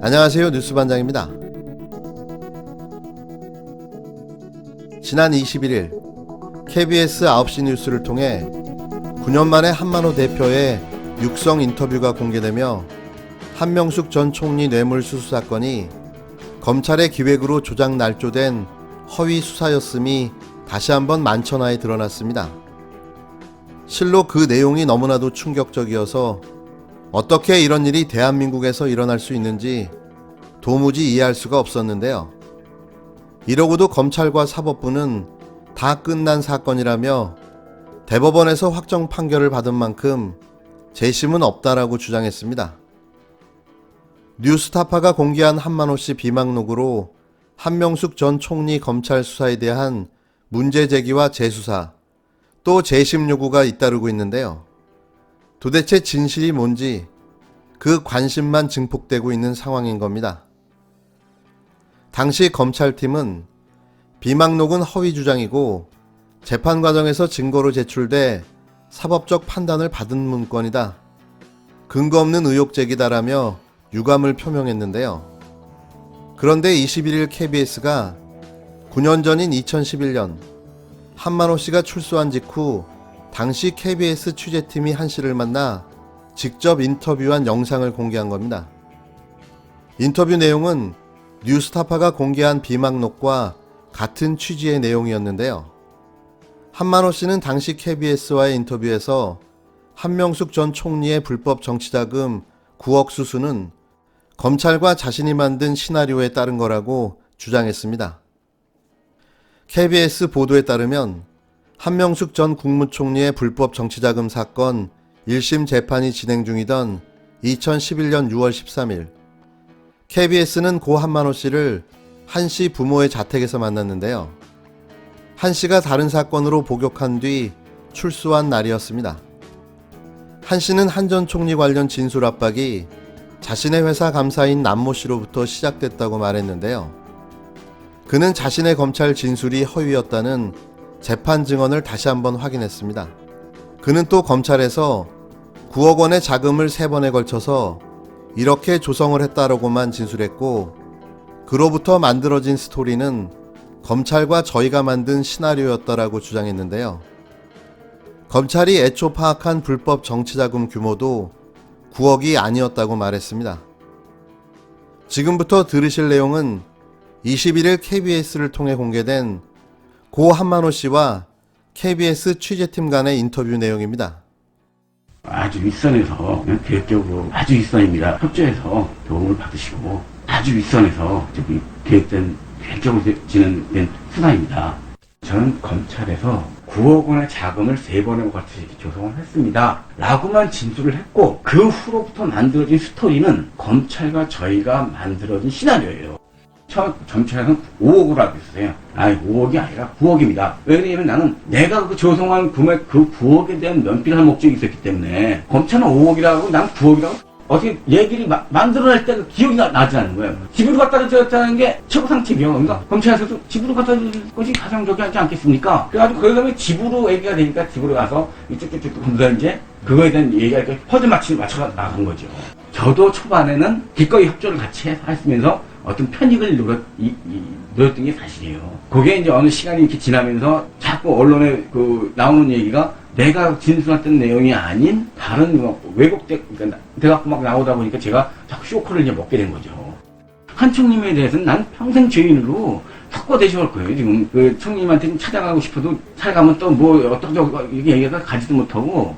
안녕하세요. 뉴스반장입니다. 지난 21일 KBS 9시 뉴스를 통해 9년 만에 한만호 대표의 육성 인터뷰가 공개되며 한명숙 전 총리 뇌물수수 사건이 검찰의 기획으로 조작 날조된 허위 수사였음이 다시 한번 만천하에 드러났습니다. 실로 그 내용이 너무나도 충격적이어서 어떻게 이런 일이 대한민국에서 일어날 수 있는지 도무지 이해할 수가 없었는데요. 이러고도 검찰과 사법부는 다 끝난 사건이라며 대법원에서 확정 판결을 받은 만큼 재심은 없다라고 주장했습니다. 뉴스타파가 공개한 한만호 씨 비망록으로 한명숙 전 총리 검찰 수사에 대한 문제 제기와 재수사, 또 재심 요구가 잇따르고 있는데요. 도대체 진실이 뭔지 그 관심만 증폭되고 있는 상황인 겁니다. 당시 검찰팀은 비망록은 허위 주장이고 재판 과정에서 증거로 제출돼 사법적 판단을 받은 문건이다. 근거 없는 의혹 제기다라며 유감을 표명했는데요. 그런데 21일 KBS가 9년 전인 2011년 한만호 씨가 출소한 직후 당시 KBS 취재팀이 한 씨를 만나 직접 인터뷰한 영상을 공개한 겁니다. 인터뷰 내용은 뉴스타파가 공개한 비망록과 같은 취지의 내용이었는데요. 한만호 씨는 당시 KBS와의 인터뷰에서 한명숙 전 총리의 불법 정치자금 9억 수수는 검찰과 자신이 만든 시나리오에 따른 거라고 주장했습니다. KBS 보도에 따르면 한명숙 전 국무총리의 불법 정치자금 사건 1심 재판이 진행 중이던 2011년 6월 13일 KBS는 고 한만호 씨를 한 씨 부모의 자택에서 만났는데요. 한 씨가 다른 사건으로 복역한 뒤 출소한 날이었습니다. 한 씨는 한 전 총리 관련 진술 압박이 자신의 회사 감사인 남모 씨로부터 시작됐다고 말했는데요. 그는 자신의 검찰 진술이 허위였다는 재판 증언을 다시 한번 확인했습니다. 그는 또 검찰에서 9억 원의 자금을 3번에 걸쳐서 이렇게 조성을 했다라고만 진술했고, 그로부터 만들어진 스토리는 검찰과 저희가 만든 시나리오였다라고 주장했는데요. 검찰이 애초 파악한 불법 정치자금 규모도 9억이 아니었다고 말했습니다. 지금부터 들으실 내용은 21일 KBS를 통해 공개된 고 한만호 씨와 KBS 취재팀 간의 인터뷰 내용입니다. 아주 윗선에서 계획적으로 아주 윗선입니다. 협조해서 도움을 받으시고 아주 윗선에서 계획적으로 진행된 수사입니다. 저는 검찰에서 9억 원의 자금을 3번에 걸쳐 조성을 했습니다 라고만 진술을 했고, 그 후로부터 만들어진 스토리는 검찰과 저희가 만들어진 시나리오예요. 처음 검찰에서는 5억으로 알고 있었어요. 5억이 아니라 9억입니다. 왜냐면 나는 내가 그 조성한 금액 그 9억에 대한 면피를 할 목적이 있었기 때문에, 검찰은 5억이라고 난 9억이라고 어떻게 얘기를 만들어낼 때 기억이 나지 않는 거예요. 집으로 갖다 줬다는 게 최고 상책이요. 그러니까 검찰에서도 집으로 갖다 줄 것이 가장 저기 하지 않겠습니까? 그래가지고 그러면 집으로 얘기가 되니까 집으로 가서 이쪽저쪽 하면서 이제 그거에 대한 얘기가 퍼즐 맞춰 나간 거죠. 저도 초반에는 기꺼이 협조를 같이 했으면서 어떤 편익을 노렸던 게 사실이에요. 그게 이제 어느 시간이 이렇게 지나면서 자꾸 언론에 나오는 얘기가 내가 진술했던 내용이 아닌 다른 왜곡돼갖고 막 나오다 보니까 제가 자꾸 쇼크를 이제 먹게 된 거죠. 한 총님에 대해서는 난 평생 죄인으로 석고 대셔할 거예요. 지금 그 총님한테 찾아가고 싶어도 찾아가면 또 어떻게 이렇게 얘기가 가지도 못하고.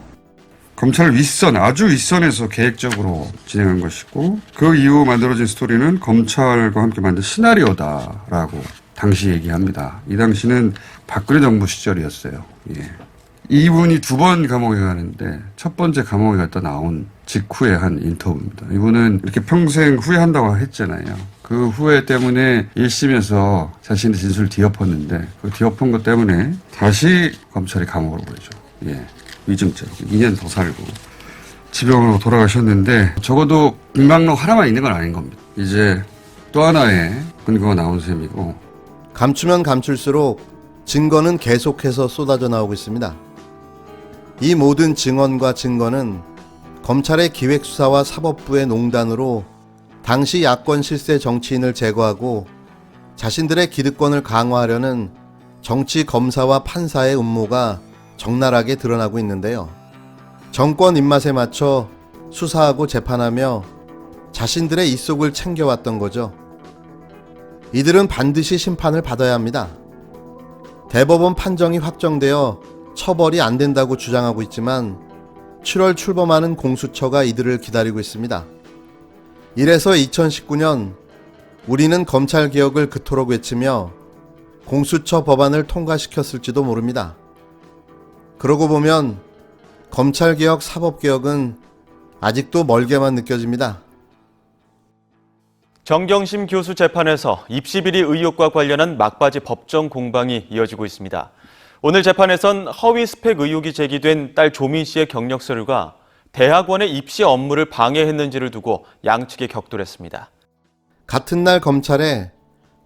검찰 윗선, 아주 윗선에서 계획적으로 진행한 것이고, 그 이후 만들어진 스토리는 검찰과 함께 만든 시나리오다라고 당시 얘기합니다. 이 당시는 박근혜 정부 시절이었어요. 예. 이분이 2번 감옥에 가는데 첫 번째 감옥에 갔다 나온 직후에 한 인터뷰입니다. 이분은 이렇게 평생 후회한다고 했잖아요. 그 후회 때문에 1심에서 자신의 진술을 뒤엎었는데 그 뒤엎은 것 때문에 다시 검찰이 감옥으로 보내죠. 예. 위증죄. 2년 더 살고 지병으로 돌아가셨는데, 적어도 비망록 하나만 있는 건 아닌 겁니다. 이제 또 하나의 근거가 나온 셈이고, 감추면 감출수록 증거는 계속해서 쏟아져 나오고 있습니다. 이 모든 증언과 증거는 검찰의 기획수사와 사법부의 농단으로 당시 야권 실세 정치인을 제거하고 자신들의 기득권을 강화하려는 정치 검사와 판사의 음모가 적나라하게 드러나고 있는데요. 정권 입맛에 맞춰 수사하고 재판하며 자신들의 입속을 챙겨왔던 거죠. 이들은 반드시 심판을 받아야 합니다. 대법원 판정이 확정되어 처벌이 안 된다고 주장하고 있지만 7월 출범하는 공수처가 이들을 기다리고 있습니다. 이래서 2019년 우리는 검찰개혁을 그토록 외치며 공수처 법안을 통과시켰을지도 모릅니다. 그러고 보면 검찰개혁, 사법개혁은 아직도 멀게만 느껴집니다. 정경심 교수 재판에서 입시비리 의혹과 관련한 막바지 법정 공방이 이어지고 있습니다. 오늘 재판에선 허위 스펙 의혹이 제기된 딸 조민 씨의 경력서류가 대학원의 입시 업무를 방해했는지를 두고 양측이 격돌했습니다. 같은 날 검찰에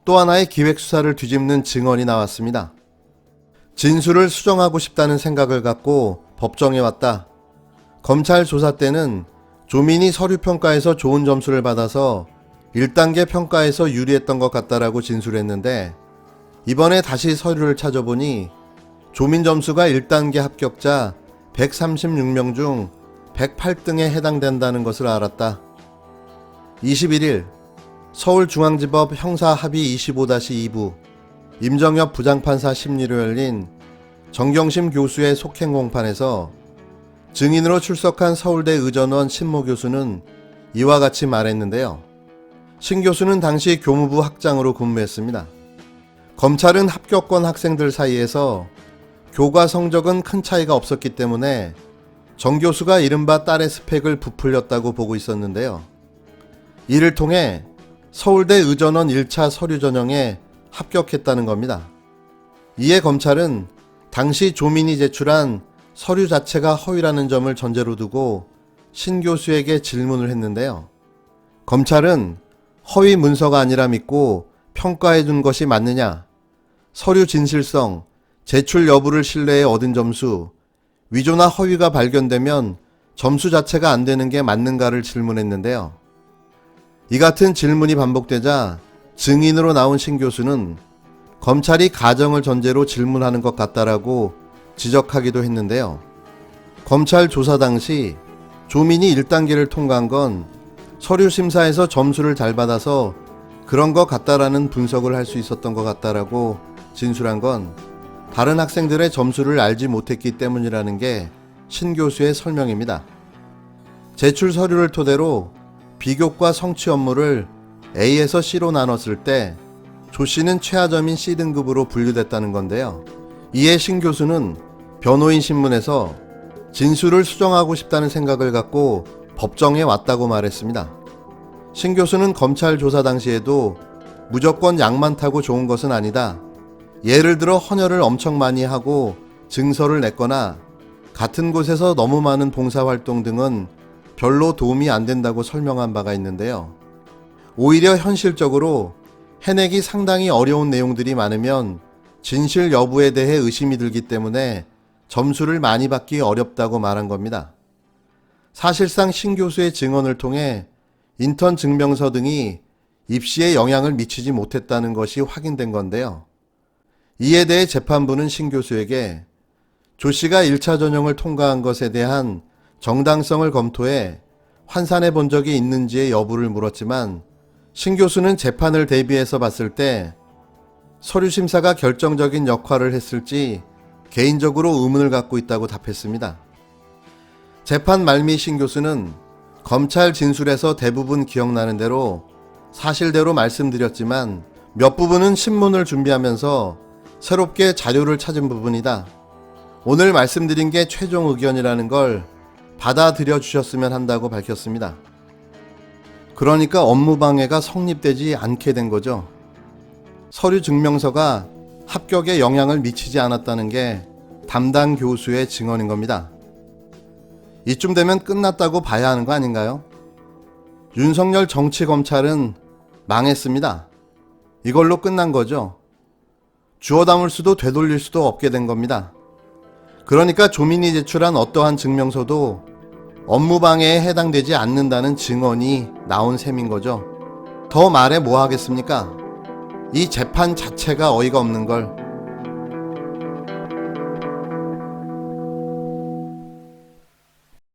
또 하나의 기획수사를 뒤집는 증언이 나왔습니다. 진술을 수정하고 싶다는 생각을 갖고 법정에 왔다. 검찰 조사 때는 조민이 서류평가에서 좋은 점수를 받아서 1단계 평가에서 유리했던 것 같다라고 진술했는데 이번에 다시 서류를 찾아보니 조민 점수가 1단계 합격자 136명 중 108등에 해당된다는 것을 알았다. 21일 서울중앙지법 형사합의 25-2부 임정엽 부장판사 심리로 열린 정경심 교수의 속행 공판에서 증인으로 출석한 서울대 의전원 신모 교수는 이와 같이 말했는데요. 신 교수는 당시 교무부 학장으로 근무했습니다. 검찰은 합격권 학생들 사이에서 교과 성적은 큰 차이가 없었기 때문에 정 교수가 이른바 딸의 스펙을 부풀렸다고 보고 있었는데요. 이를 통해 서울대 의전원 1차 서류 전형에 합격했다는 겁니다. 이에 검찰은 당시 조민이 제출한 서류 자체가 허위라는 점을 전제로 두고 신 교수에게 질문을 했는데요. 검찰은 허위 문서가 아니라 믿고 평가해 준 것이 맞느냐, 서류 진실성, 제출 여부를 신뢰해 얻은 점수, 위조나 허위가 발견되면 점수 자체가 안 되는 게 맞는가를 질문했는데요. 이 같은 질문이 반복되자 증인으로 나온 신 교수는 검찰이 가정을 전제로 질문하는 것 같다라고 지적하기도 했는데요. 검찰 조사 당시 조민이 1단계를 통과한 건 서류 심사에서 점수를 잘 받아서 그런 것 같다라는 분석을 할 수 있었던 것 같다라고 진술한 건 다른 학생들의 점수를 알지 못했기 때문이라는 게 신 교수의 설명입니다. 제출 서류를 토대로 비교과 성취 업무를 A에서 C로 나눴을 때 조 씨는 최하점인 C등급으로 분류됐다는 건데요. 이에 신 교수는 변호인 신문에서 진술을 수정하고 싶다는 생각을 갖고 법정에 왔다고 말했습니다. 신 교수는 검찰 조사 당시에도 무조건 약만 타고 좋은 것은 아니다. 예를 들어 헌혈을 엄청 많이 하고 증서를 냈거나 같은 곳에서 너무 많은 봉사활동 등은 별로 도움이 안 된다고 설명한 바가 있는데요. 오히려 현실적으로 해내기 상당히 어려운 내용들이 많으면 진실 여부에 대해 의심이 들기 때문에 점수를 많이 받기 어렵다고 말한 겁니다. 사실상 신 교수의 증언을 통해 인턴 증명서 등이 입시에 영향을 미치지 못했다는 것이 확인된 건데요. 이에 대해 재판부는 신 교수에게 조 씨가 1차 전형을 통과한 것에 대한 정당성을 검토해 환산해 본 적이 있는지의 여부를 물었지만 신 교수는 재판을 대비해서 봤을 때 서류 심사가 결정적인 역할을 했을지 개인적으로 의문을 갖고 있다고 답했습니다. 재판 말미 신 교수는 검찰 진술에서 대부분 기억나는 대로 사실대로 말씀드렸지만 몇 부분은 신문을 준비하면서 새롭게 자료를 찾은 부분이다. 오늘 말씀드린 게 최종 의견이라는 걸 받아들여 주셨으면 한다고 밝혔습니다. 그러니까 업무방해가 성립되지 않게 된 거죠. 서류 증명서가 합격에 영향을 미치지 않았다는 게 담당 교수의 증언인 겁니다. 이쯤 되면 끝났다고 봐야 하는 거 아닌가요? 윤석열 정치검찰은 망했습니다. 이걸로 끝난 거죠. 주워 담을 수도 되돌릴 수도 없게 된 겁니다. 그러니까 조민이 제출한 어떠한 증명서도 업무방해에 해당되지 않는다는 증언이 나온 셈인 거죠. 더 말해 뭐 하겠습니까? 이 재판 자체가 어이가 없는 걸